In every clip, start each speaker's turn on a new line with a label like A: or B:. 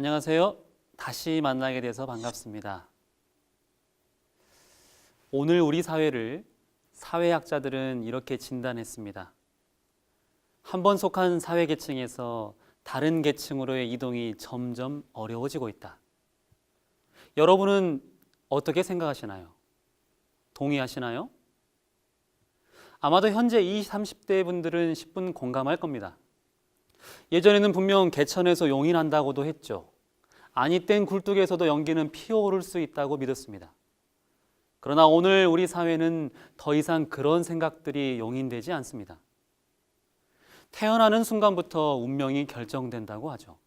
A: 안녕하세요. 다시 만나게 돼서 반갑습니다. 오늘 우리 사회를 사회학자들은 이렇게 진단했습니다. 한 번 속한 사회계층에서 다른 계층으로의 이동이 점점 어려워지고 있다. 여러분은 어떻게 생각하시나요? 동의하시나요? 아마도 현재 20, 30대 분들은 10분 공감할 겁니다. 예전에는 분명 개천에서 용이 난다고도 했죠. 아니 땐 굴뚝에서도 연기는 피어오를 수 있다고 믿었습니다. 그러나 오늘 우리 사회는 더 이상 그런 생각들이 용인되지 않습니다. 태어나는 순간부터 운명이 결정된다고 하죠.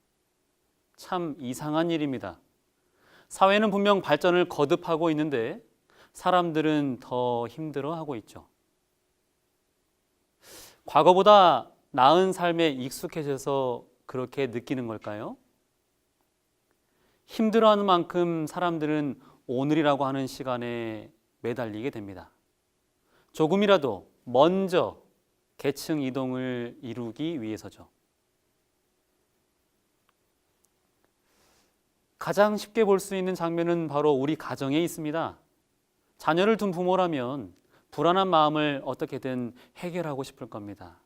A: 참 이상한 일입니다. 사회는 분명 발전을 거듭하고 있는데 사람들은 더 힘들어하고 있죠. 과거보다 나은 삶에 익숙해져서 그렇게 느끼는 걸까요? 힘들어하는 만큼 사람들은 오늘이라고 하는 시간에 매달리게 됩니다. 조금이라도 먼저 계층 이동을 이루기 위해서죠. 가장 쉽게 볼 수 있는 장면은 바로 우리 가정에 있습니다. 자녀를 둔 부모라면 불안한 마음을 어떻게든 해결하고 싶을 겁니다.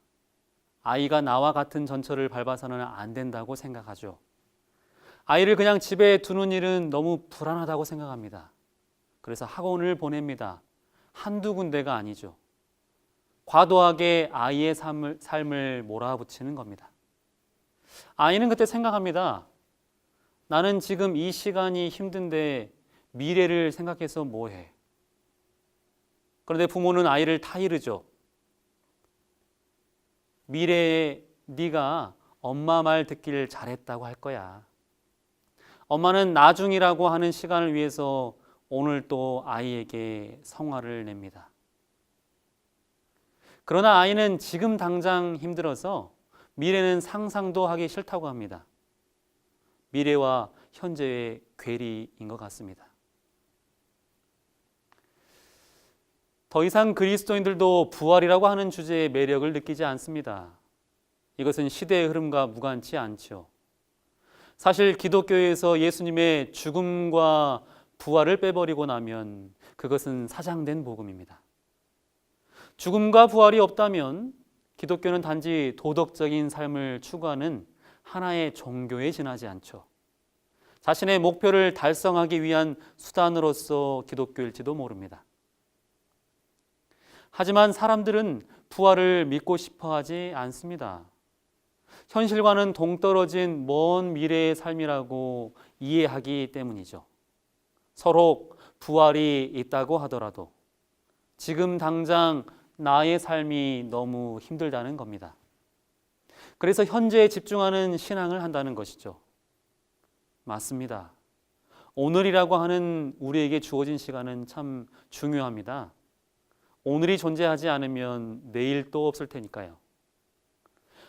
A: 아이가 나와 같은 전철을 밟아서는 안 된다고 생각하죠. 아이를 그냥 집에 두는 일은 너무 불안하다고 생각합니다. 그래서 학원을 보냅니다. 한두 군데가 아니죠. 과도하게 아이의 삶을 몰아붙이는 겁니다. 아이는 그때 생각합니다. 나는 지금 이 시간이 힘든데 미래를 생각해서 뭐해? 그런데 부모는 아이를 타이르죠. 미래에 네가 엄마 말 듣길 잘했다고 할 거야. 엄마는 나중이라고 하는 시간을 위해서 오늘 또 아이에게 성화를 냅니다. 그러나 아이는 지금 당장 힘들어서 미래는 상상도 하기 싫다고 합니다. 미래와 현재의 괴리인 것 같습니다. 더 이상 그리스도인들도 부활이라고 하는 주제의 매력을 느끼지 않습니다. 이것은 시대의 흐름과 무관치 않죠. 사실 기독교에서 예수님의 죽음과 부활을 빼버리고 나면 그것은 사장된 복음입니다. 죽음과 부활이 없다면 기독교는 단지 도덕적인 삶을 추구하는 하나의 종교에 지나지 않죠. 자신의 목표를 달성하기 위한 수단으로서 기독교일지도 모릅니다. 하지만 사람들은 부활을 믿고 싶어 하지 않습니다. 현실과는 동떨어진 먼 미래의 삶이라고 이해하기 때문이죠. 서로 부활이 있다고 하더라도 지금 당장 나의 삶이 너무 힘들다는 겁니다. 그래서 현재에 집중하는 신앙을 한다는 것이죠. 맞습니다. 오늘이라고 하는 우리에게 주어진 시간은 참 중요합니다. 오늘이 존재하지 않으면 내일 또 없을 테니까요.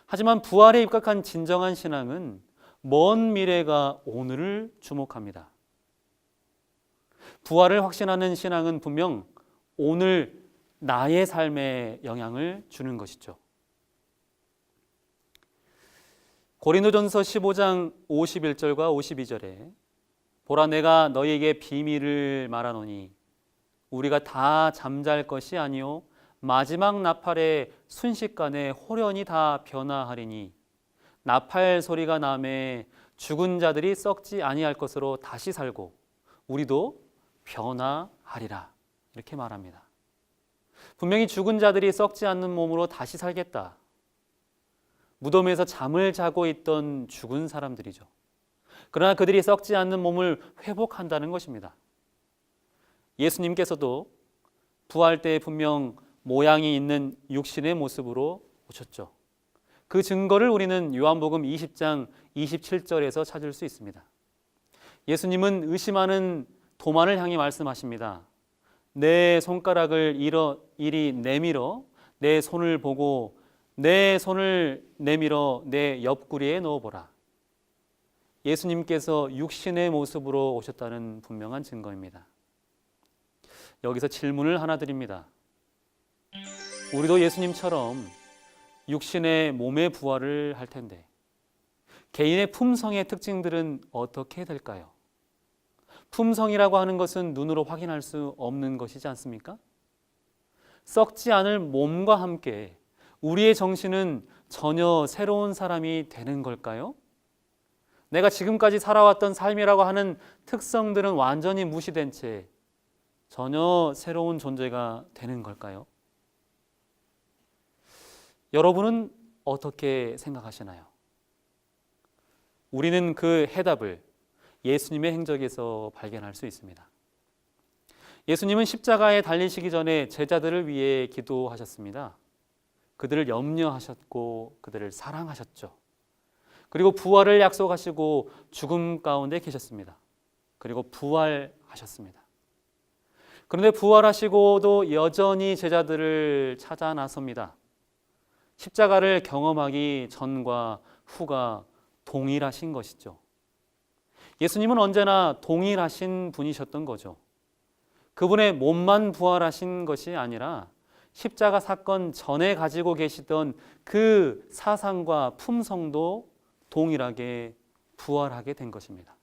A: 하지만 부활에 입각한 진정한 신앙은 먼 미래가 오늘을 주목합니다. 부활을 확신하는 신앙은 분명 오늘 나의 삶에 영향을 주는 것이죠. 고린도전서 15장 51절과 52절에 보라 내가 너희에게 비밀을 말하노니 우리가 다 잠잘 것이 아니요 마지막 나팔에 순식간에 홀연히 다 변화하리니 나팔 소리가 나매 죽은 자들이 썩지 아니할 것으로 다시 살고 우리도 변화하리라 이렇게 말합니다. 분명히 죽은 자들이 썩지 않는 몸으로 다시 살겠다. 무덤에서 잠을 자고 있던 죽은 사람들이죠. 그러나 그들이 썩지 않는 몸을 회복한다는 것입니다. 예수님께서도 부활 때 분명 모양이 있는 육신의 모습으로 오셨죠. 그 증거를 우리는 요한복음 20장 27절에서 찾을 수 있습니다. 예수님은 의심하는 도마를 향해 말씀하십니다. 내 손가락을 이리 내밀어 내 손을 보고 내 손을 내밀어 내 옆구리에 넣어보라. 예수님께서 육신의 모습으로 오셨다는 분명한 증거입니다. 여기서 질문을 하나 드립니다. 우리도 예수님처럼 육신의 몸의 부활을 할 텐데 개인의 품성의 특징들은 어떻게 될까요? 품성이라고 하는 것은 눈으로 확인할 수 없는 것이지 않습니까? 썩지 않을 몸과 함께 우리의 정신은 전혀 새로운 사람이 되는 걸까요? 내가 지금까지 살아왔던 삶이라고 하는 특성들은 완전히 무시된 채 전혀 새로운 존재가 되는 걸까요? 여러분은 어떻게 생각하시나요? 우리는 그 해답을 예수님의 행적에서 발견할 수 있습니다. 예수님은 십자가에 달리시기 전에 제자들을 위해 기도하셨습니다. 그들을 염려하셨고 그들을 사랑하셨죠. 그리고 부활을 약속하시고 죽음 가운데 계셨습니다. 그리고 부활하셨습니다. 그런데 부활하시고도 여전히 제자들을 찾아 나섭니다. 십자가를 경험하기 전과 후가 동일하신 것이죠. 예수님은 언제나 동일하신 분이셨던 거죠. 그분의 몸만 부활하신 것이 아니라 십자가 사건 전에 가지고 계시던 그 사상과 품성도 동일하게 부활하게 된 것입니다.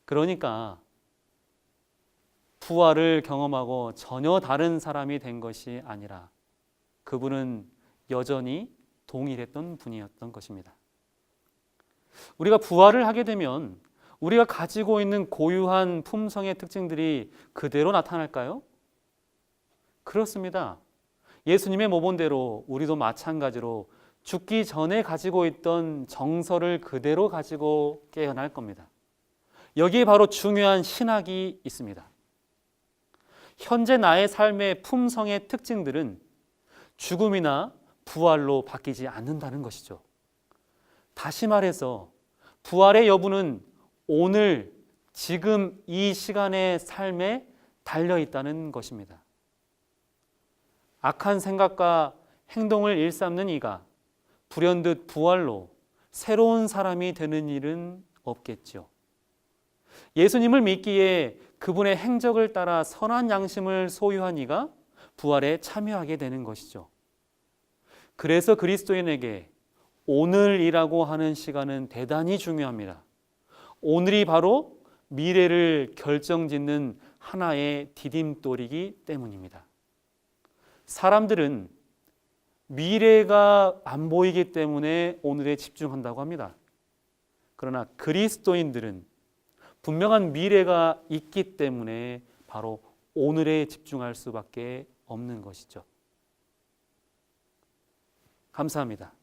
A: 그러니까 부활을 경험하고 전혀 다른 사람이 된 것이 아니라 그분은 여전히 동일했던 분이었던 것입니다. 우리가 부활을 하게 되면 우리가 가지고 있는 고유한 품성의 특징들이 그대로 나타날까요? 그렇습니다. 예수님의 모본대로 우리도 마찬가지로 죽기 전에 가지고 있던 정서를 그대로 가지고 깨어날 겁니다. 여기에 바로 중요한 신학이 있습니다. 현재 나의 삶의 품성의 특징들은 죽음이나 부활로 바뀌지 않는다는 것이죠. 다시 말해서 부활의 여부는 오늘, 지금 이 시간의 삶에 달려있다는 것입니다. 악한 생각과 행동을 일삼는 이가 불현듯 부활로 새로운 사람이 되는 일은 없겠죠. 예수님을 믿기에 그분의 행적을 따라 선한 양심을 소유한 이가 부활에 참여하게 되는 것이죠. 그래서 그리스도인에게 오늘이라고 하는 시간은 대단히 중요합니다. 오늘이 바로 미래를 결정짓는 하나의 디딤돌이기 때문입니다. 사람들은 미래가 안 보이기 때문에 오늘에 집중한다고 합니다. 그러나 그리스도인들은 분명한 미래가 있기 때문에 바로 오늘에 집중할 수밖에 없는 것이죠. 감사합니다.